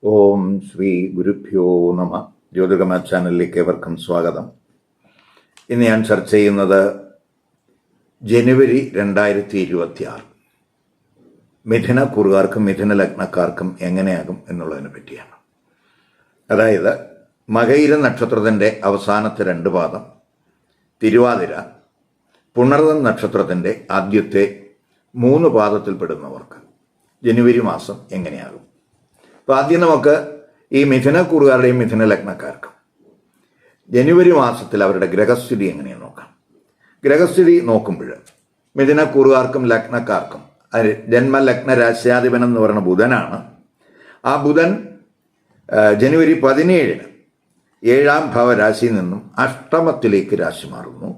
ഓം ശ്രീ ഗുരുഭ്യോ നമ. ജ്യോതിർഗമയ ചാനലിലേക്ക് ഏവർക്കും സ്വാഗതം. ഇന്ന് ഞാൻ ചർച്ച ചെയ്യുന്നത് ജനുവരി 2026 മിഥുനക്കൂറുകാർക്കും മിഥുന ലഗ്നക്കാർക്കും എങ്ങനെയാകും എന്നുള്ളതിനെ പറ്റിയാണ്. അതായത് മകയിര നക്ഷത്രത്തിൻ്റെ അവസാനത്തെ 2 പാദം, തിരുവാതിര, പുണർതം നക്ഷത്രത്തിൻ്റെ ആദ്യത്തെ 3 പാദത്തിൽപ്പെടുന്നവർക്ക് ജനുവരി മാസം എങ്ങനെയാകും. അപ്പോൾ ആദ്യം നമുക്ക് ഈ മിഥുനക്കൂറുകാരുടെയും മിഥുന ലഗ്നക്കാർക്കും ജനുവരി മാസത്തിൽ അവരുടെ ഗ്രഹസ്ഥിതി എങ്ങനെയെന്ന് നോക്കാം. ഗ്രഹസ്ഥിതി നോക്കുമ്പോൾ മിഥുനക്കൂറുകാർക്കും ലഗ്നക്കാർക്കും ജന്മലഗ്ന രാശ്യാധിപൻ എന്ന് പറയുന്ന ബുധനാണ്. ആ ബുധൻ ജനുവരി 17-ന് 7ാം ഭാവരാശിയിൽ നിന്നും അഷ്ടമത്തിലേക്ക് രാശി മാറുന്നു.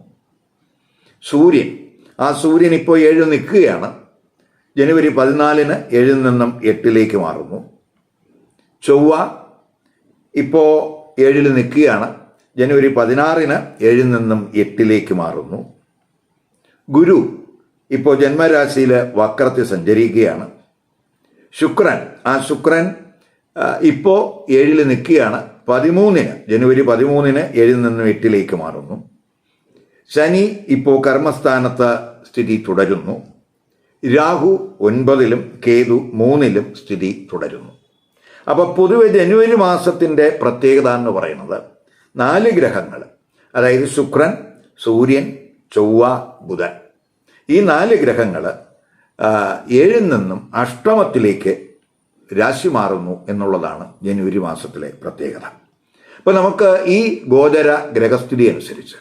സൂര്യൻ ഇപ്പോൾ 7 നിൽക്കുകയാണ്. ജനുവരി 14-ന് 7-ൽ നിന്നും 8-ലേക്ക് മാറുന്നു. ചൊവ്വ ഇപ്പോൾ 7-ൽ നിൽക്കുകയാണ്. ജനുവരി 16-ന് 7-ൽ നിന്നും 8-ലേക്ക് മാറുന്നു. ഗുരു ഇപ്പോൾ ജന്മരാശിയിൽ വക്രത്തിൽ സഞ്ചരിക്കുകയാണ്. ശുക്രൻ ഇപ്പോൾ 7-ൽ നിൽക്കുകയാണ്. ജനുവരി 13-ന് 7-ൽ നിന്നും 8-ലേക്ക് മാറുന്നു. ശനി ഇപ്പോൾ കർമ്മസ്ഥാനത്ത് സ്ഥിതി തുടരുന്നു. രാഹു 9-ലും കേതു 3-ലും സ്ഥിതി തുടരുന്നു. അപ്പോൾ പൊതുവെ ജനുവരി മാസത്തിൻ്റെ പ്രത്യേകത എന്ന് പറയുന്നത് 4 ഗ്രഹങ്ങൾ, അതായത് ശുക്രൻ, സൂര്യൻ, ചൊവ്വ, ബുധൻ, ഈ 4 ഗ്രഹങ്ങൾ 7-ൽ നിന്നും അഷ്ടമത്തിലേക്ക് രാശി മാറുന്നു എന്നുള്ളതാണ് ജനുവരി മാസത്തിലെ പ്രത്യേകത. അപ്പോൾ നമുക്ക് ഈ ഗോചര ഗ്രഹസ്ഥിതി അനുസരിച്ച്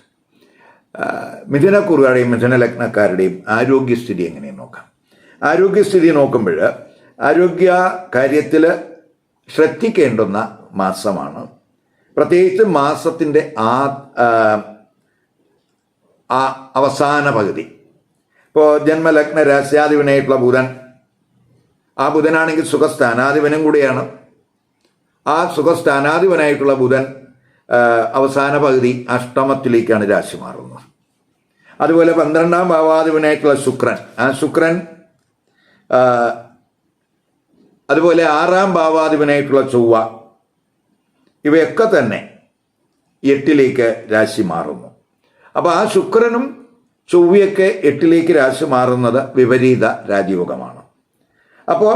മിഥുനക്കൂറുകാരുടെയും മിഥുന ലഗ്നക്കാരുടെയും ആരോഗ്യസ്ഥിതി എങ്ങനെയെന്ന് നോക്കാം. ആരോഗ്യസ്ഥിതി നോക്കുമ്പോൾ ആരോഗ്യ കാര്യത്തിൽ ശ്രദ്ധിക്കേണ്ടുന്ന മാസമാണ്. പ്രത്യേകിച്ച് മാസത്തിൻ്റെ അവസാന പകുതി. ഇപ്പോൾ ജന്മലഗ്ന രാശ്യാധിപനായിട്ടുള്ള ബുധൻ, ആ ബുധനാണെങ്കിൽ സുഖസ്ഥാനാധിപനും കൂടിയാണ്. ആ സുഖസ്ഥാനാധിപനായിട്ടുള്ള ബുധൻ അവസാന പകുതി അഷ്ടമത്തിലേക്കാണ് രാശി മാറുന്നത്. അതുപോലെ 12ാം ഭാവാധിപനായിട്ടുള്ള ശുക്രൻ, അതുപോലെ 6ാം ഭാവാധിപനായിട്ടുള്ള ചൊവ്വ, ഇവയൊക്കെ തന്നെ 8-ലേക്ക് രാശി മാറുന്നു. അപ്പോൾ ആ ശുക്രനും ചൊവ്വയൊക്കെ 8-ലേക്ക് രാശി മാറുന്നത് വിപരീത രാജയോഗമാണ്. അപ്പോൾ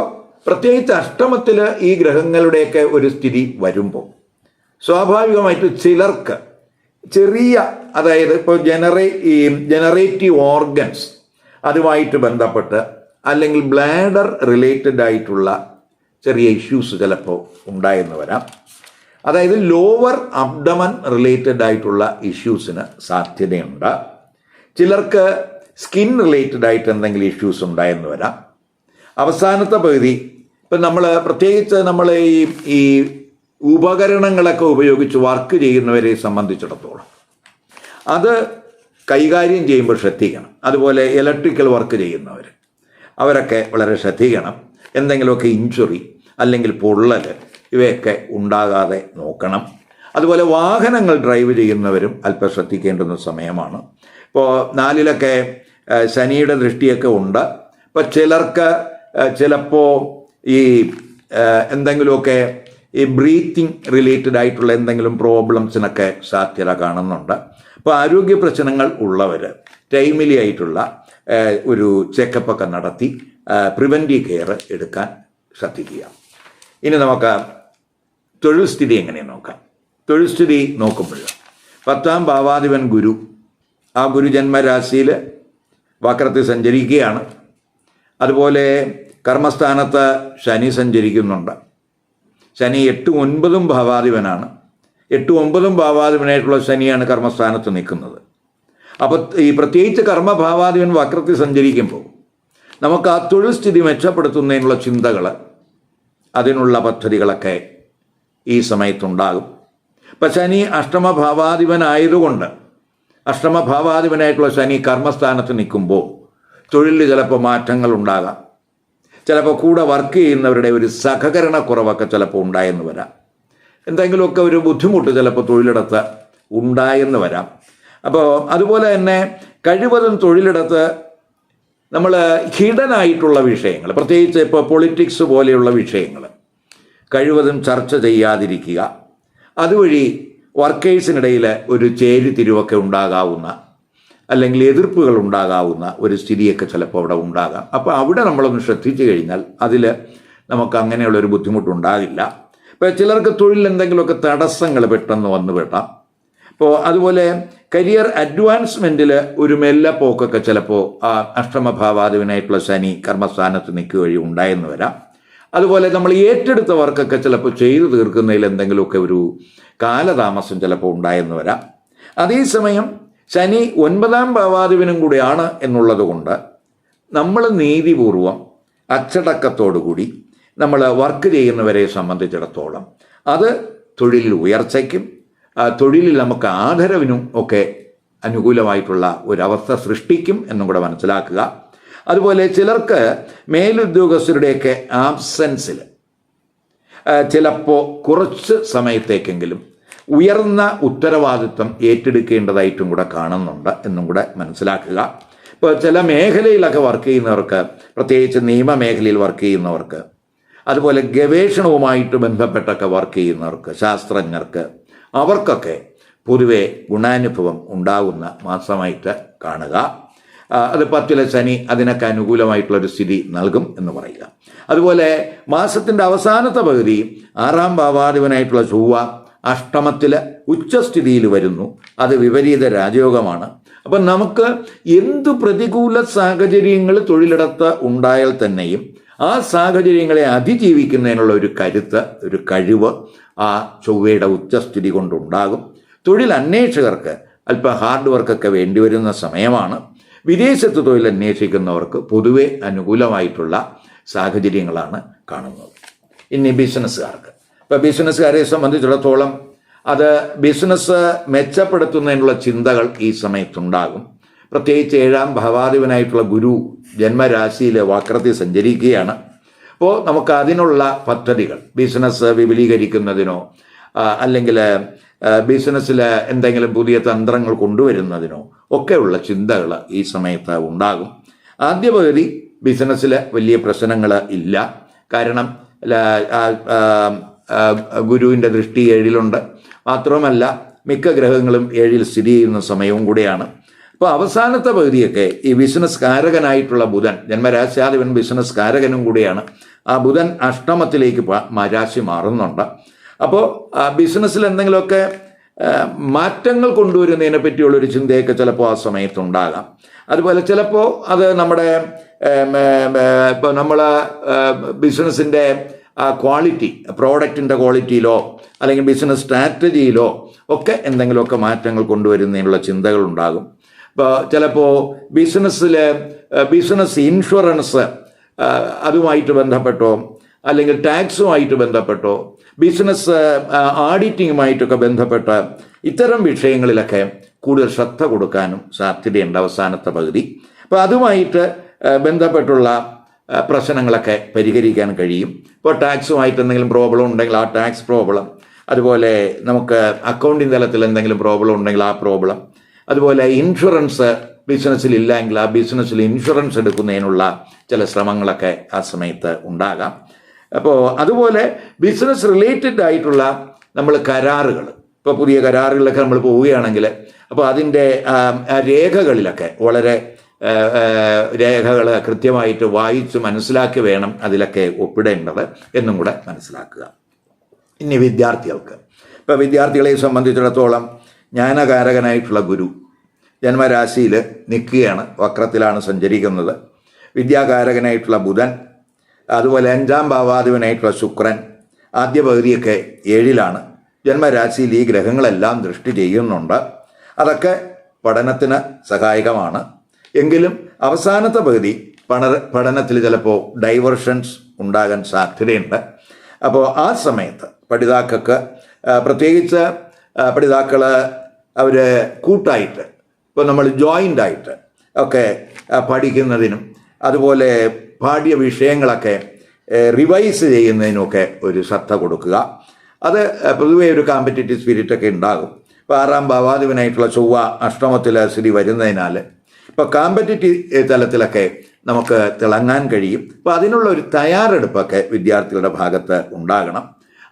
പ്രത്യേകിച്ച് അഷ്ടമത്തിൽ ഈ ഗ്രഹങ്ങളുടെയൊക്കെ ഒരു സ്ഥിതി വരുമ്പോൾ സ്വാഭാവികമായിട്ട് ചിലർക്ക് ചെറിയ, അതായത് ഇപ്പോൾ ജനറേറ്റീവ് ഓർഗൻസ് അതുമായിട്ട് ബന്ധപ്പെട്ട് അല്ലെങ്കിൽ ബ്ലാഡർ റിലേറ്റഡ് ആയിട്ടുള്ള ചെറിയ ഇഷ്യൂസ് ചിലപ്പോൾ ഉണ്ടായെന്ന് വരാം. അതായത് ലോവർ അബ്ഡമൻ റിലേറ്റഡ് ആയിട്ടുള്ള ഇഷ്യൂസിന് സാധ്യതയുണ്ട്. ചിലർക്ക് സ്കിൻ റിലേറ്റഡ് ആയിട്ട് എന്തെങ്കിലും ഇഷ്യൂസ് ഉണ്ടായെന്ന് വരാം. അവസാനത്തെ പകുതി ഇപ്പം പ്രത്യേകിച്ച് നമ്മൾ ഈ ഉപകരണങ്ങളൊക്കെ ഉപയോഗിച്ച് വർക്ക് ചെയ്യുന്നവരെ സംബന്ധിച്ചിടത്തോളം അത് കൈകാര്യം ചെയ്യുമ്പോൾ ശ്രദ്ധിക്കണം. അതുപോലെ ഇലക്ട്രിക്കൽ വർക്ക് ചെയ്യുന്നവർ, അവരൊക്കെ വളരെ ശ്രദ്ധിക്കണം. എന്തെങ്കിലുമൊക്കെ ഇഞ്ചുറി അല്ലെങ്കിൽ പൊള്ളൽ ഇവയൊക്കെ ഉണ്ടാകാതെ നോക്കണം. അതുപോലെ വാഹനങ്ങൾ ഡ്രൈവ് ചെയ്യുന്നവരും അല്പം ശ്രദ്ധിക്കേണ്ടുന്ന സമയമാണ്. ഇപ്പോൾ 4-ലൊക്കെ ശനിയുടെ ദൃഷ്ടിയൊക്കെ ഉണ്ട്. ഇപ്പോൾ ചിലർക്ക് ചിലപ്പോൾ ഈ എന്തെങ്കിലുമൊക്കെ ഈ ബ്രീത്തിങ് റിലേറ്റഡ് ആയിട്ടുള്ള എന്തെങ്കിലും പ്രോബ്ലംസിനൊക്കെ സാധ്യത കാണുന്നുണ്ട്. അപ്പോൾ ആരോഗ്യ പ്രശ്നങ്ങൾ ഉള്ളവർ ടൈമിലി ആയിട്ടുള്ള ഒരു ചെക്കപ്പൊക്കെ നടത്തി പ്രിവെൻറ്റീവ് കെയർ എടുക്കാൻ ശ്രദ്ധിക്കുക. ഇനി നമുക്ക് തൊഴിൽ സ്ഥിതി എങ്ങനെയാണ് നോക്കാം. തൊഴിൽ സ്ഥിതി നോക്കുമ്പോൾ 10ാം ഭാവാധിപൻ ഗുരു, ആ ഗുരു ജന്മരാശിയിൽ വക്രത്തിൽ സഞ്ചരിക്കുകയാണ്. അതുപോലെ കർമ്മസ്ഥാനത്ത് ശനി സഞ്ചരിക്കുന്നുണ്ട്. ശനി 8-9 ഭാവാധിപനാണ്. 8-9 ഭാവാധിപനായിട്ടുള്ള ശനിയാണ് കർമ്മസ്ഥാനത്ത് നിൽക്കുന്നത്. അപ്പോൾ ഈ പ്രത്യേകിച്ച് കർമ്മഭാവാധിപൻ വക്രത്തിൽ സഞ്ചരിക്കുമ്പോൾ നമുക്ക് ആ തൊഴിൽ സ്ഥിതി മെച്ചപ്പെടുത്തുന്നതിനുള്ള ചിന്തകൾ, അതിനുള്ള പദ്ധതികളൊക്കെ ഈ സമയത്തുണ്ടാകും. ഇപ്പം ശനി അഷ്ടമഭാവാധിപനായതുകൊണ്ട് അഷ്ടമഭാവാധിപനായിട്ടുള്ള ശനി കർമ്മസ്ഥാനത്ത് നിൽക്കുമ്പോൾ തൊഴിലിൽ ചിലപ്പോൾ മാറ്റങ്ങൾ ഉണ്ടാകാം. ചിലപ്പോൾ കൂടെ വർക്ക് ചെയ്യുന്നവരുടെ ഒരു സഹകരണക്കുറവൊക്കെ ചിലപ്പോൾ ഉണ്ടായെന്ന് വരാം. എന്തെങ്കിലുമൊക്കെ ഒരു ബുദ്ധിമുട്ട് ചിലപ്പോൾ തൊഴിലിടത്ത് ഉണ്ടായെന്ന് വരാം. അപ്പോൾ അതുപോലെ തന്നെ കഴിവതും തൊഴിലിടത്ത് നമ്മൾ ഹിഡൻ ആയിട്ടുള്ള വിഷയങ്ങൾ, പ്രത്യേകിച്ച് ഇപ്പോൾ പൊളിറ്റിക്സ് പോലെയുള്ള വിഷയങ്ങൾ, കഴിവതും ചർച്ച ചെയ്യാതിരിക്കുക. അതുവഴി വർക്കേഴ്സിനിടയിൽ ഒരു ചേരിതിരിവൊക്കെ ഉണ്ടാകാവുന്ന, അല്ലെങ്കിൽ എതിർപ്പുകൾ ഉണ്ടാകാവുന്ന ഒരു സ്ഥിതിയൊക്കെ ചിലപ്പോൾ അവിടെ ഉണ്ടാകാം. അപ്പോൾ അവിടെ നമ്മളൊന്ന് ശ്രദ്ധിച്ചു കഴിഞ്ഞാൽ അതിൽ നമുക്ക് അങ്ങനെയുള്ളൊരു ബുദ്ധിമുട്ടുണ്ടാകില്ല. ഇപ്പോൾ ചിലർക്ക് തൊഴിൽ എന്തെങ്കിലുമൊക്കെ തടസ്സങ്ങൾ പെട്ടെന്ന് വന്നു പെട്ടാം. അപ്പോൾ അതുപോലെ കരിയർ അഡ്വാൻസ്മെൻറ്റിൽ ഒരു മെല്ലപ്പോക്കൊക്കെ ചിലപ്പോൾ അഷ്ടമഭാവാധിപനായിട്ടുള്ള ശനി കർമ്മസ്ഥാനത്ത് നിൽക്കുക വഴി ഉണ്ടായെന്ന് വരാം. അതുപോലെ നമ്മൾ ഏറ്റെടുത്ത വർക്കൊക്കെ ചിലപ്പോൾ ചെയ്തു തീർക്കുന്നതിൽ എന്തെങ്കിലുമൊക്കെ ഒരു കാലതാമസം ചിലപ്പോൾ ഉണ്ടായെന്ന് വരാം. അതേസമയം ശനി 9ാം ഭാവാധിപനും കൂടിയാണ് എന്നുള്ളത് കൊണ്ട് നമ്മൾ നീതിപൂർവം അച്ചടക്കത്തോടുകൂടി നമ്മൾ വർക്ക് ചെയ്യുന്നവരെ സംബന്ധിച്ചിടത്തോളം അത് തൊഴിലിൽ ഉയർച്ചയ്ക്കും തൊഴിലിൽ നമുക്ക് ആദരവിനും ഒക്കെ അനുകൂലമായിട്ടുള്ള ഒരവസ്ഥ സൃഷ്ടിക്കും എന്നും കൂടെ മനസ്സിലാക്കുക. അതുപോലെ ചിലർക്ക് മേലുദ്യോഗസ്ഥരുടെയൊക്കെ ആബ്സെൻസിൽ ചിലപ്പോൾ കുറച്ച് സമയത്തേക്കെങ്കിലും ഉയർന്ന ഉത്തരവാദിത്വം ഏറ്റെടുക്കേണ്ടതായിട്ടും കൂടെ കാണുന്നുണ്ട് എന്നും കൂടെ മനസ്സിലാക്കുക. ഇപ്പോൾ ചില മേഖലയിലൊക്കെ വർക്ക് ചെയ്യുന്നവർക്ക്, പ്രത്യേകിച്ച് നിയമമേഖലയിൽ വർക്ക് ചെയ്യുന്നവർക്ക്, അതുപോലെ ഗവേഷണവുമായിട്ട് ബന്ധപ്പെട്ടൊക്കെ വർക്ക് ചെയ്യുന്നവർക്ക്, ശാസ്ത്രജ്ഞർക്ക്, അവർക്കൊക്കെ പൊതുവെ ഗുണാനുഭവം ഉണ്ടാകുന്ന മാസമായിട്ട് കാണുക. അത് 10ലെ ശനി അതിനൊക്കെ അനുകൂലമായിട്ടുള്ളൊരു സ്ഥിതി നൽകും എന്ന് പറയുക. അതുപോലെ മാസത്തിൻ്റെ അവസാനത്തെ പകുതി 6ാം ഭാവാധിപനായിട്ടുള്ള ചൊവ്വ അഷ്ടമത്തിൽ ഉച്ചസ്ഥിതിയിൽ വരുന്നു. അത് വിപരീത രാജയോഗമാണ്. അപ്പം നമുക്ക് എന്തു പ്രതികൂല സാഹചര്യങ്ങൾ തൊഴിലിടത്ത് ഉണ്ടായാൽ തന്നെയും ആ സാഹചര്യങ്ങളെ അതിജീവിക്കുന്നതിനുള്ള ഒരു കരുത്ത്, ഒരു കഴിവ് ആ ചൊവ്വയുടെ ഉച്ചസ്ഥിതി കൊണ്ടുണ്ടാകും. തൊഴിൽ അന്വേഷകർക്ക് അല്പം ഹാർഡ് വർക്കൊക്കെ വേണ്ടിവരുന്ന സമയമാണ്. വിദേശത്ത് തൊഴിൽ അന്വേഷിക്കുന്നവർക്ക് പൊതുവെ അനുകൂലമായിട്ടുള്ള സാഹചര്യങ്ങളാണ് കാണുന്നത്. ഇനി ബിസിനസ്സുകാർക്ക്, ഇപ്പോൾ ബിസിനസ്സുകാരെ സംബന്ധിച്ചിടത്തോളം അത് ബിസിനസ് മെച്ചപ്പെടുത്തുന്നതിനുള്ള ചിന്തകൾ ഈ സമയത്തുണ്ടാകും. പ്രത്യേകിച്ച് 7ാം ഭാവാധിപനായിട്ടുള്ള ഗുരു ജന്മരാശിയിൽ വക്രത്തിൽ സഞ്ചരിക്കുകയാണ്. അപ്പോൾ നമുക്ക് അതിനുള്ള പദ്ധതികൾ, ബിസിനസ് വിപുലീകരിക്കുന്നതിനോ അല്ലെങ്കിൽ ബിസിനസ്സിൽ എന്തെങ്കിലും പുതിയ തന്ത്രങ്ങൾ കൊണ്ടുവരുന്നതിനോ ഒക്കെയുള്ള ചിന്തകൾ ഈ സമയത്ത് ഉണ്ടാകും. ആദ്യ പകുതി ബിസിനസ്സിൽ വലിയ പ്രശ്നങ്ങൾ ഇല്ല. കാരണം ഗുരുവിൻ്റെ ദൃഷ്ടി 7ലുണ്ട്. മാത്രമല്ല മിക്ക ഗ്രഹങ്ങളും 7ൽ സ്ഥിതി ചെയ്യുന്ന സമയവും കൂടെയാണ്. അപ്പോൾ അവസാനത്തെ പകുതിയൊക്കെ ഈ ബിസിനസ് കാരകനായിട്ടുള്ള ബുധൻ, ജന്മരാശ്യാധിപൻ ബിസിനസ് കാരകനും കൂടിയാണ്, ആ ബുധൻ അഷ്ടമത്തിലേക്ക് രാശി മാറുന്നുണ്ട്. അപ്പോൾ ബിസിനസ്സിൽ എന്തെങ്കിലുമൊക്കെ മാറ്റങ്ങൾ കൊണ്ടുവരുന്നതിനെ പറ്റിയുള്ളൊരു ചിന്തയൊക്കെ ചിലപ്പോൾ ആ സമയത്തുണ്ടാകാം. അതുപോലെ ചിലപ്പോൾ അത് നമ്മുടെ ഇപ്പോൾ നമ്മൾ ബിസിനസ്സിൻ്റെ ക്വാളിറ്റി, പ്രോഡക്റ്റിൻ്റെ ക്വാളിറ്റിയിലോ അല്ലെങ്കിൽ ബിസിനസ് സ്ട്രാറ്റജിയിലോ ഒക്കെ എന്തെങ്കിലുമൊക്കെ മാറ്റങ്ങൾ കൊണ്ടുവരുന്നതിനുള്ള ചിന്തകളുണ്ടാകും. ഇപ്പോൾ ചിലപ്പോൾ ബിസിനസ് ഇൻഷുറൻസ് അതുമായിട്ട് ബന്ധപ്പെട്ടോ അല്ലെങ്കിൽ ടാക്സുമായിട്ട് ബന്ധപ്പെട്ടോ ബിസിനസ് ഓഡിറ്റിങ്ങുമായിട്ടൊക്കെ ബന്ധപ്പെട്ട് ഇത്തരം വിഷയങ്ങളിലൊക്കെ കൂടുതൽ ശ്രദ്ധ കൊടുക്കാനും സാധ്യതയുണ്ട് അവസാനത്തെ പകുതി. അപ്പോൾ അതുമായിട്ട് ബന്ധപ്പെട്ടുള്ള പ്രശ്നങ്ങളൊക്കെ പരിഹരിക്കാൻ കഴിയും. ഇപ്പോൾ ടാക്സുമായിട്ട് എന്തെങ്കിലും പ്രോബ്ലം ഉണ്ടെങ്കിൽ ആ ടാക്സ് പ്രോബ്ലം, അതുപോലെ നമുക്ക് അക്കൗണ്ടിങ് തലത്തിൽ എന്തെങ്കിലും പ്രോബ്ലം ഉണ്ടെങ്കിൽ ആ പ്രോബ്ലം, അതുപോലെ ഇൻഷുറൻസ് ബിസിനസ്സിൽ ഇല്ലെങ്കിൽ ആ ബിസിനസ്സിൽ ഇൻഷുറൻസ് എടുക്കുന്നതിനുള്ള ചില ശ്രമങ്ങളൊക്കെ ആ സമയത്ത് ഉണ്ടാകാം. അപ്പോൾ അതുപോലെ ബിസിനസ് റിലേറ്റഡ് ആയിട്ടുള്ള നമ്മൾ കരാറുകൾ, ഇപ്പോൾ പുതിയ കരാറുകളിലൊക്കെ നമ്മൾ പോവുകയാണെങ്കിൽ അപ്പോൾ അതിൻ്റെ രേഖകളിലൊക്കെ വളരെ രേഖകൾ കൃത്യമായിട്ട് വായിച്ച് മനസ്സിലാക്കി വേണം അതിലൊക്കെ ഒപ്പിടേണ്ടത് എന്നും കൂടെ മനസ്സിലാക്കുക. ഇനി വിദ്യാർത്ഥികൾക്ക്, ഇപ്പോൾ വിദ്യാർത്ഥികളെ സംബന്ധിച്ചിടത്തോളം ജ്ഞാനകാരകനായിട്ടുള്ള ഗുരു ജന്മരാശിയിൽ നിൽക്കുകയാണ്, വക്രത്തിലാണ് സഞ്ചരിക്കുന്നത്. വിദ്യാകാരകനായിട്ടുള്ള ബുധൻ, അതുപോലെ 5ാം ഭാവാധിപനായിട്ടുള്ള ശുക്രൻ ആദ്യ പകുതിയൊക്കെ 7ലാണ്. ജന്മരാശിയിൽ ഈ ഗ്രഹങ്ങളെല്ലാം ദൃഷ്ടി ചെയ്യുന്നുണ്ട്. അതൊക്കെ പഠനത്തിന് സഹായകമാണ്. എങ്കിലും അവസാനത്തെ പകുതി പഠനത്തിൽ ചിലപ്പോൾ ഡൈവേർഷൻസ് ഉണ്ടാകാൻ സാധ്യതയുണ്ട്. അപ്പോൾ ആ സമയത്ത് പഠിതാക്കൾക്ക്, പ്രത്യേകിച്ച് പഠിതാക്കൾ അവർ കൂട്ടായിട്ട്, ഇപ്പോൾ നമ്മൾ ജോയിൻ്റായിട്ട് ഒക്കെ പഠിക്കുന്നതിനും അതുപോലെ പാഠ്യ വിഷയങ്ങളൊക്കെ റിവൈസ് ചെയ്യുന്നതിനുമൊക്കെ ഒരു ശ്രദ്ധ കൊടുക്കുക. അത് പൊതുവേ ഒരു കോമ്പറ്റേറ്റീവ് സ്പിരിറ്റൊക്കെ ഉണ്ടാകും. ഇപ്പോൾ 6ാം ഭാവാധിപനായിട്ടുള്ള ചൊവ്വ അഷ്ടമത്തിൽ സ്ഥിതി വരുന്നതിനാൽ ഇപ്പോൾ കോമ്പറ്റേറ്റീവ് തലത്തിലൊക്കെ നമുക്ക് തിളങ്ങാൻ കഴിയും. അപ്പോൾ അതിനുള്ള ഒരു തയ്യാറെടുപ്പൊക്കെ വിദ്യാർത്ഥികളുടെ ഭാഗത്ത് ഉണ്ടാകണം.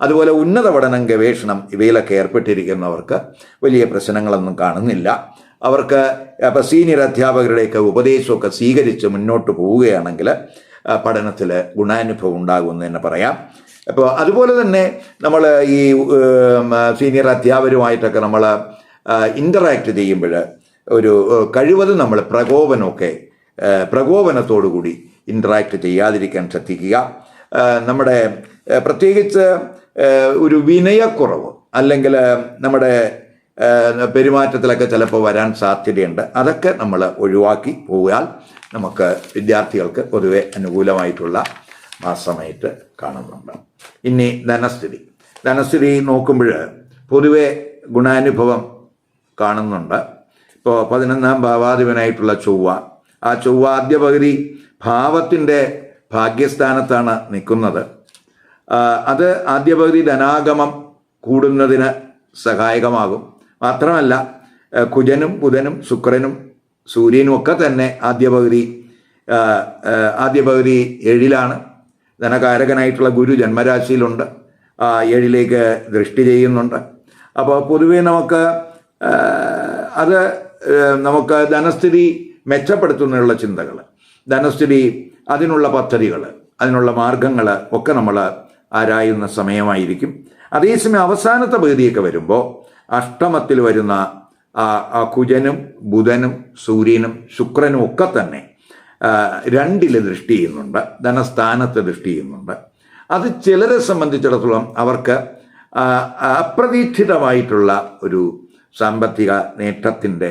അതുപോലെ ഉന്നത പഠനം, ഗവേഷണം ഇവയിലൊക്കെ ഏർപ്പെട്ടിരിക്കുന്നവർക്ക് വലിയ പ്രശ്നങ്ങളൊന്നും കാണുന്നില്ല. അവർക്ക് ഇപ്പോൾ സീനിയർ അധ്യാപകരുടെയൊക്കെ ഉപദേശമൊക്കെ സ്വീകരിച്ച് മുന്നോട്ട് പോവുകയാണെങ്കിൽ പഠനത്തിൽ ഗുണാനുഭവം ഉണ്ടാകുമെന്ന് തന്നെ പറയാം. അപ്പോൾ അതുപോലെ തന്നെ നമ്മൾ ഈ സീനിയർ അധ്യാപകരുമായിട്ടൊക്കെ നമ്മൾ ഇൻ്ററാക്ട് ചെയ്യുമ്പോൾ ഒരു കഴിവതും നമ്മൾ പ്രകോപനത്തോടു കൂടി ഇൻ്ററാക്ട് ചെയ്യാതിരിക്കാൻ ശ്രദ്ധിക്കുക. നമ്മുടെ പ്രത്യേകിച്ച് ഒരു വിനയക്കുറവ് അല്ലെങ്കിൽ നമ്മുടെ പെരുമാറ്റത്തിലൊക്കെ ചിലപ്പോൾ വരാൻ സാധ്യതയുണ്ട്. അതൊക്കെ നമ്മൾ ഒഴിവാക്കി പോയാൽ നമുക്ക് വിദ്യാർത്ഥികൾക്ക് പൊതുവെ അനുകൂലമായിട്ടുള്ള മാസമായിട്ട് കാണുന്നുണ്ട്. ഇനി ധനസ്ഥിതി നോക്കുമ്പോൾ പൊതുവെ ഗുണാനുഭവം കാണുന്നുണ്ട്. ഇപ്പോൾ 11ാം ഭാവാധിപനായിട്ടുള്ള ചൊവ്വ, ആ ചൊവ്വ ആദ്യ പകുതി ഭാവത്തിൻ്റെ ഭാഗ്യസ്ഥാനത്താണ് നിൽക്കുന്നത്. അത് ആദ്യ പകുതി ധനാഗമം കൂടുന്നതിന് സഹായകമാകും. മാത്രമല്ല കുജനും ബുധനും ശുക്രനും സൂര്യനും ഒക്കെ തന്നെ ആദ്യ പകുതി 7ലാണ്. ധനകാരകനായിട്ടുള്ള ഗുരു ജന്മരാശിയിലുണ്ട്, 7ലേക്ക് ദൃഷ്ടി ചെയ്യുന്നുണ്ട്. അപ്പോൾ പൊതുവെ നമുക്ക് ധനസ്ഥിതി മെച്ചപ്പെടുത്തുന്നതിനുള്ള ചിന്തകൾ, ധനസ്ഥിതി അതിനുള്ള പദ്ധതികൾ, അതിനുള്ള മാർഗങ്ങൾ ഒക്കെ നമ്മൾ ആരായുന്ന സമയമായിരിക്കും. അതേസമയം അവസാനത്തെ പകുതിയൊക്കെ വരുമ്പോൾ അഷ്ടമത്തിൽ വരുന്ന കുജനും ബുധനും സൂര്യനും ശുക്രനും ഒക്കെ തന്നെ 2ൽ ദൃഷ്ടി ചെയ്യുന്നുണ്ട്, ധനസ്ഥാനത്ത് ദൃഷ്ടി ചെയ്യുന്നുണ്ട്. അത് ചിലരെ സംബന്ധിച്ചിടത്തോളം അവർക്ക് അപ്രതീക്ഷിതമായിട്ടുള്ള ഒരു സാമ്പത്തിക നേട്ടത്തിൻ്റെ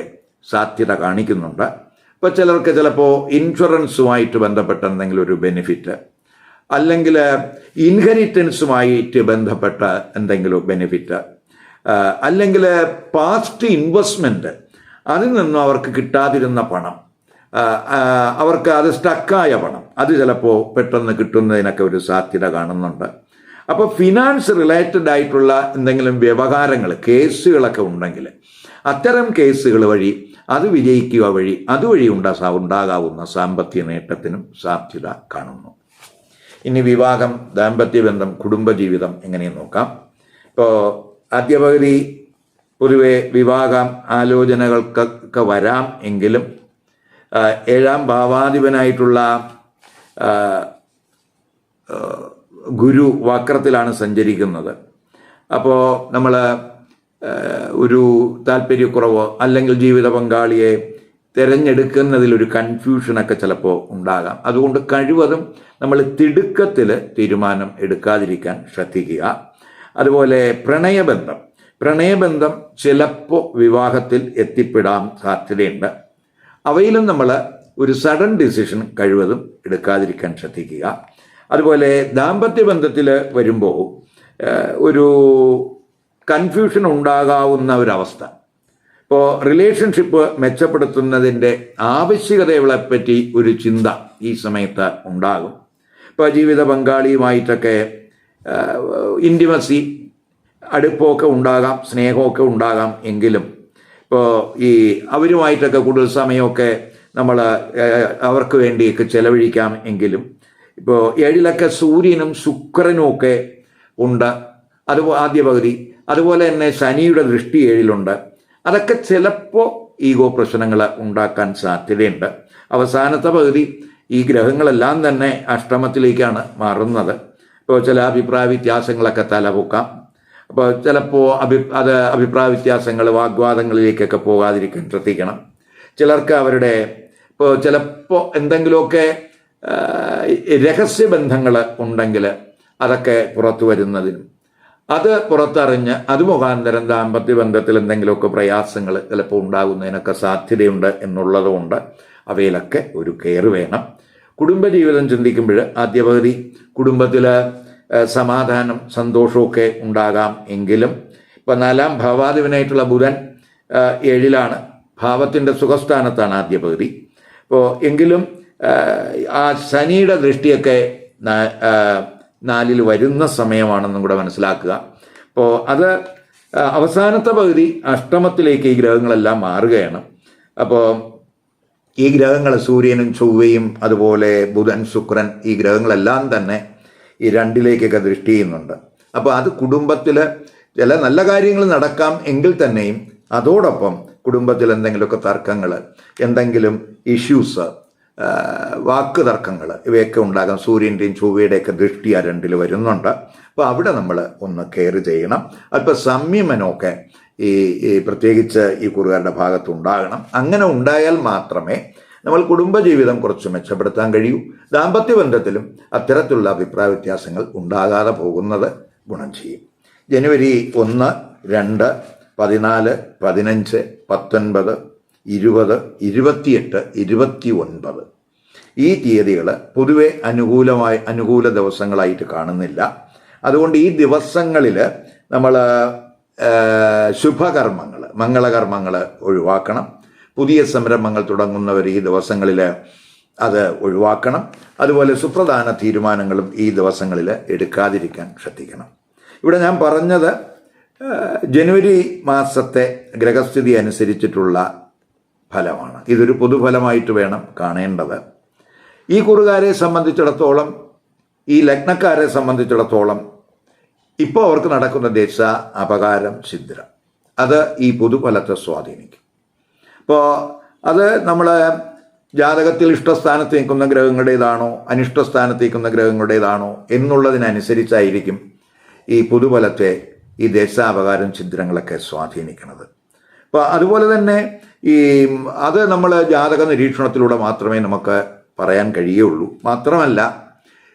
സാധ്യത കാണിക്കുന്നുണ്ട്. ഇപ്പോൾ ചിലർക്ക് ചിലപ്പോൾ ഇൻഷുറൻസുമായിട്ട് ബന്ധപ്പെട്ട എന്തെങ്കിലും ഒരു ബെനിഫിറ്റ്, അല്ലെങ്കിൽ ഇൻഹെറിറ്റൻസുമായിട്ട് ബന്ധപ്പെട്ട എന്തെങ്കിലും ബെനിഫിറ്റ്, അല്ലെങ്കിൽ പാസ്റ്റ് ഇൻവെസ്റ്റ്മെൻറ്റ്, അതിൽ നിന്നും അവർക്ക് കിട്ടാതിരുന്ന പണം, അവർക്ക് അത് സ്റ്റക്കായ പണം, അത് ചിലപ്പോൾ പെട്ടെന്ന് കിട്ടുന്നതിനൊക്കെ ഒരു സാധ്യത കാണുന്നുണ്ട്. അപ്പോൾ ഫിനാൻസ് റിലേറ്റഡ് ആയിട്ടുള്ള എന്തെങ്കിലും വ്യവഹാരങ്ങൾ, കേസുകളൊക്കെ ഉണ്ടെങ്കിൽ അത്തരം കേസുകൾ വഴി അത് വിജയിക്കുക വഴി അതുവഴി ഉണ്ടാകാവുന്ന സാമ്പത്തിക നേട്ടത്തിനും സാധ്യത കാണുന്നു. ഇനി വിവാഹം, ദാമ്പത്യബന്ധം, കുടുംബജീവിതം എങ്ങനെയെന്ന് നോക്കാം. ഇപ്പോൾ ആദ്യ പകുതി പൊതുവെ വിവാഹം ആലോചനകൾക്കൊക്കെ വരാം എങ്കിലും 7ാം ഭാവാധിപനായിട്ടുള്ള ഗുരു വക്രത്തിലാണ് സഞ്ചരിക്കുന്നത്. അപ്പോൾ നമ്മൾ ഒരു താല്പര്യക്കുറവോ അല്ലെങ്കിൽ ജീവിത പങ്കാളിയെ തിരഞ്ഞെടുക്കുന്നതിലൊരു കൺഫ്യൂഷനൊക്കെ ചിലപ്പോൾ ഉണ്ടാകാം. അതുകൊണ്ട് കഴിവതും നമ്മൾ തിടുക്കത്തിൽ തീരുമാനം എടുക്കാതിരിക്കാൻ ശ്രദ്ധിക്കുക. അതുപോലെ പ്രണയബന്ധം ചിലപ്പോൾ വിവാഹത്തിൽ എത്തിപ്പെടാൻ സാധ്യതയുണ്ട്. അവയിലും നമ്മൾ ഒരു സഡൻ ഡിസിഷൻ കഴിവതും എടുക്കാതിരിക്കാൻ ശ്രദ്ധിക്കുക. അതുപോലെ ദാമ്പത്യ ബന്ധത്തിൽ വരുമ്പോൾ ഒരു കൺഫ്യൂഷൻ ഉണ്ടാകാവുന്ന ഒരവസ്ഥ, ഇപ്പോൾ റിലേഷൻഷിപ്പ് മെച്ചപ്പെടുത്തുന്നതിൻ്റെ ആവശ്യകതകളെപ്പറ്റി ഒരു ചിന്ത ഈ സമയത്ത് ഉണ്ടാകും. ഇപ്പോൾ ജീവിത പങ്കാളിയുമായിട്ടൊക്കെ ഇൻറ്റിമസി, അടുപ്പമൊക്കെ ഉണ്ടാകാം, സ്നേഹമൊക്കെ ഉണ്ടാകാം. എങ്കിലും ഇപ്പോൾ ഈ അവരുമായിട്ടൊക്കെ കൂടുതൽ സമയമൊക്കെ നമ്മൾ അവർക്ക് വേണ്ടിയൊക്കെ ചെലവഴിക്കാം. എങ്കിലും ഇപ്പോൾ 7ലൊക്കെ സൂര്യനും ശുക്രനും ഒക്കെ ഉണ്ട്, അത് ആദ്യ പകുതി. അതുപോലെ തന്നെ ശനിയുടെ ദൃഷ്ടി 7ലുണ്ട്. അതൊക്കെ ചിലപ്പോൾ ഈഗോ പ്രശ്നങ്ങൾ ഉണ്ടാക്കാൻ സാധ്യതയുണ്ട്. അവസാനത്തെ പകുതി ഈ ഗ്രഹങ്ങളെല്ലാം തന്നെ അഷ്ടമത്തിലേക്കാണ് മാറുന്നത്. ഇപ്പോൾ ചില അഭിപ്രായ വ്യത്യാസങ്ങളൊക്കെ തലപൊക്കാം. അപ്പോൾ ചിലപ്പോൾ അഭിപ്രായ വ്യത്യാസങ്ങൾ, വാഗ്വാദങ്ങളിലേക്കൊക്കെ പോകാതിരിക്കാൻ ശ്രദ്ധിക്കണം. ചിലർക്ക് അവരുടെ ചിലപ്പോൾ എന്തെങ്കിലുമൊക്കെ രഹസ്യബന്ധങ്ങൾ ഉണ്ടെങ്കിൽ അതൊക്കെ പുറത്തു വരുന്നതിനും അത് പുറത്തറിഞ്ഞ് അത് മുഖാന്തരം ദാമ്പത്യ ബന്ധത്തിൽ എന്തെങ്കിലുമൊക്കെ പ്രയാസങ്ങൾ ചിലപ്പോൾ ഉണ്ടാകുന്നതിനൊക്കെ സാധ്യതയുണ്ട് എന്നുള്ളതുകൊണ്ട് അവയിലൊക്കെ ഒരു കെയർ വേണം. കുടുംബജീവിതം ചിന്തിക്കുമ്പോൾ ആദ്യ പകുതി കുടുംബത്തിൽ സമാധാനം, സന്തോഷമൊക്കെ ഉണ്ടാകാം. എങ്കിലും ഇപ്പോൾ 4ാം ഭാവാധിപനായിട്ടുള്ള ബുധൻ 7ലാണ്, ഭാവത്തിൻ്റെ സുഖസ്ഥാനത്താണ് ആദ്യ പകുതി. അപ്പോൾ എങ്കിലും ആ ശനിയുടെ ദൃഷ്ടിയൊക്കെ 4ൽ വരുന്ന സമയമാണെന്നും കൂടെ മനസ്സിലാക്കുക. അപ്പോൾ അത് അവസാനത്തെ പകുതി അഷ്ടമത്തിലേക്ക് ഈ ഗ്രഹങ്ങളെല്ലാം മാറുകയാണ്. അപ്പോൾ ഈ ഗ്രഹങ്ങൾ സൂര്യനും ചൊവ്വയും അതുപോലെ ബുധൻ, ശുക്രൻ, ഈ ഗ്രഹങ്ങളെല്ലാം തന്നെ ഈ 2ലേക്കൊക്കെ ദൃഷ്ടി ചെയ്യുന്നുണ്ട്. അപ്പോൾ അത് കുടുംബത്തിൽ ചില നല്ല കാര്യങ്ങൾ നടക്കാം എങ്കിൽ തന്നെയും അതോടൊപ്പം കുടുംബത്തിൽ എന്തെങ്കിലുമൊക്കെ തർക്കങ്ങൾ, എന്തെങ്കിലും ഇഷ്യൂസ്, വാക്ക് തർക്കങ്ങൾ ഇവയൊക്കെ ഉണ്ടാകാം. സൂര്യൻ്റെയും ചൊവ്വയുടെയൊക്കെ ദൃഷ്ടി ആ രണ്ടിൽ വരുന്നുണ്ട്. അപ്പോൾ അവിടെ നമ്മൾ ഒന്ന് കെയർ ചെയ്യണം. അല്പം സംയമനമൊക്കെ ഈ പ്രത്യേകിച്ച് ഈ കുറുകാരുടെ ഭാഗത്തുണ്ടാകണം. അങ്ങനെ ഉണ്ടായാൽ മാത്രമേ നമ്മൾ കുടുംബജീവിതം കുറച്ച് മെച്ചപ്പെടുത്താൻ കഴിയൂ. ദാമ്പത്യ ബന്ധത്തിലും അത്തരത്തിലുള്ള അഭിപ്രായ വ്യത്യാസങ്ങൾ ഉണ്ടാകാതെ പോകുന്നത് ഗുണം ചെയ്യും. ജനുവരി 1, 2, 14, 15, 19, 20, 28, 29 ഈ തീയതികൾ പൊതുവെ അനുകൂല ദിവസങ്ങളായിട്ട് കാണുന്നില്ല. അതുകൊണ്ട് ഈ ദിവസങ്ങളിൽ നമ്മൾ ശുഭകർമ്മങ്ങൾ, മംഗളകർമ്മങ്ങൾ ഒഴിവാക്കണം. പുതിയ സംരംഭങ്ങൾ തുടങ്ങുന്നവർ ഈ ദിവസങ്ങളിൽ അത് ഒഴിവാക്കണം. അതുപോലെ സുപ്രധാന തീരുമാനങ്ങളും ഈ ദിവസങ്ങളിൽ എടുക്കാതിരിക്കാൻ ശ്രദ്ധിക്കണം. ഇവിടെ ഞാൻ പറഞ്ഞത് ജനുവരി മാസത്തെ ഗ്രഹസ്ഥിതി അനുസരിച്ചിട്ടുള്ള ഫലമാണ്. ഇതൊരു പൊതുഫലമായിട്ട് വേണം കാണേണ്ടത്. ഈ കുറുകാരെ സംബന്ധിച്ചിടത്തോളം, ഈ ലഗ്നക്കാരെ സംബന്ധിച്ചിടത്തോളം ഇപ്പോൾ അവർക്ക് നടക്കുന്ന ദശ അപകാരം ഛിദ്രം, അത് ഈ പൊതുഫലത്തെ സ്വാധീനിക്കും. അപ്പോൾ അത് നമ്മൾ ജാതകത്തിൽ ഇഷ്ടസ്ഥാനത്ത് നിൽക്കുന്ന ഗ്രഹങ്ങളുടേതാണോ അനിഷ്ടസ്ഥാനത്ത് നിൽക്കുന്ന ഗ്രഹങ്ങളുടേതാണോ എന്നുള്ളതിനനുസരിച്ചായിരിക്കും ഈ പൊതുഫലത്തെ ഈ ദേശാപകാരം ഛിദ്രങ്ങളൊക്കെ സ്വാധീനിക്കുന്നത്. അപ്പോൾ അതുപോലെ തന്നെ അത് നമ്മൾ ജാതക നിരീക്ഷണത്തിലൂടെ മാത്രമേ നമുക്ക് പറയാൻ കഴിയുള്ളൂ. മാത്രമല്ല,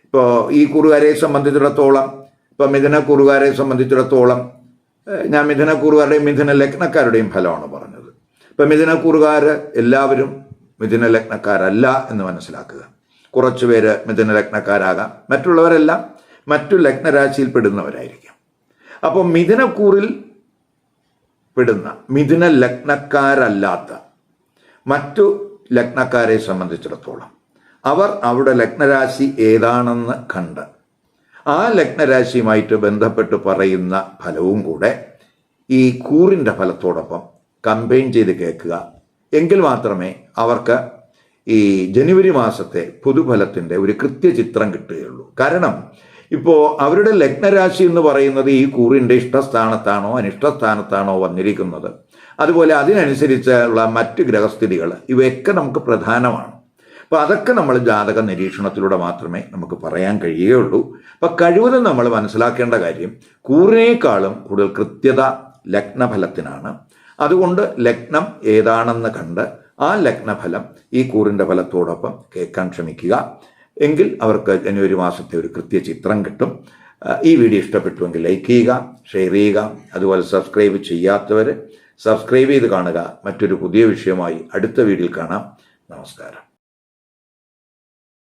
ഇപ്പോൾ ഈ കുറുകാരെ സംബന്ധിച്ചിടത്തോളം, ഇപ്പോൾ മിഥുന കുറുകാരെ സംബന്ധിച്ചിടത്തോളം ഞാൻ മിഥുന കുറുകാരുടെയും മിഥുന ലഗ്നക്കാരുടെയും ഫലമാണ് പറഞ്ഞത്. ഇപ്പം മിഥുന കുറുകാർ എല്ലാവരും മിഥുന ലഗ്നക്കാരല്ല എന്ന് മനസ്സിലാക്കുക. കുറച്ച് പേര് മിഥുന ലഗ്നക്കാരാകാം, മറ്റുള്ളവരെല്ലാം മറ്റു ലഗ്നരാശിയിൽ പെടുന്നവരായിരിക്കും. അപ്പോൾ മിഥുനക്കൂറിൽ പെടുന്ന മിഥുന ലഗ്നക്കാരല്ലാത്ത മറ്റു ലഗ്നക്കാരെ സംബന്ധിച്ചിടത്തോളം അവർ അവരുടെ ലഗ്നരാശി ഏതാണെന്ന് കണ്ട് ആ ലഗ്നരാശിയുമായിട്ട് ബന്ധപ്പെട്ട് പറയുന്ന ഫലവും കൂടെ ഈ കൂറിൻ്റെ ഫലത്തോടൊപ്പം കമ്പൈൻ ചെയ്ത് കേൾക്കുക. എങ്കിൽ മാത്രമേ അവർക്ക് ഈ ജനുവരി മാസത്തെ പൊതുഫലത്തിൻ്റെ ഒരു കൃത്യചിത്രം കിട്ടുകയുള്ളൂ. കാരണം ഇപ്പോൾ അവരുടെ ലഗ്നരാശി എന്ന് പറയുന്നത് ഈ കൂറിൻ്റെ ഇഷ്ടസ്ഥാനത്താണോ അനിഷ്ടസ്ഥാനത്താണോ വന്നിരിക്കുന്നത്, അതുപോലെ അതിനനുസരിച്ചുള്ള മറ്റ് ഗ്രഹസ്ഥിതികൾ, ഇവയൊക്കെ നമുക്ക് പ്രധാനമാണ്. അപ്പോൾ അതൊക്കെ നമ്മൾ ജാതക നിരീക്ഷണത്തിലൂടെ മാത്രമേ നമുക്ക് പറയാൻ കഴിയുകയുള്ളൂ. അപ്പം കഴിവതും നമ്മൾ മനസ്സിലാക്കേണ്ട കാര്യം, കൂറിനേക്കാളും കൂടുതൽ കൃത്യത ലഗ്നഫലത്തിനാണ്. അതുകൊണ്ട് ലഗ്നം ഏതാണെന്ന് കണ്ട് ആ ലഗ്നഫലം ഈ കൂറിൻ്റെ ഫലത്തോടൊപ്പം കേൾക്കാൻ ശ്രമിക്കുക. എങ്കിൽ അവർക്ക് ജനുവരി മാസത്തെ ഒരു കൃത്യചിത്രം കിട്ടും. ഈ വീഡിയോ ഇഷ്ടപ്പെട്ടുവെങ്കിൽ ലൈക്ക് ചെയ്യുക, ഷെയർ ചെയ്യുക. അതുപോലെ സബ്സ്ക്രൈബ് ചെയ്യാത്തവർ സബ്സ്ക്രൈബ് ചെയ്ത് കാണുക. മറ്റൊരു പുതിയ വിഷയമായി അടുത്ത വീഡിയോയിൽ കാണാം. നമസ്കാരം.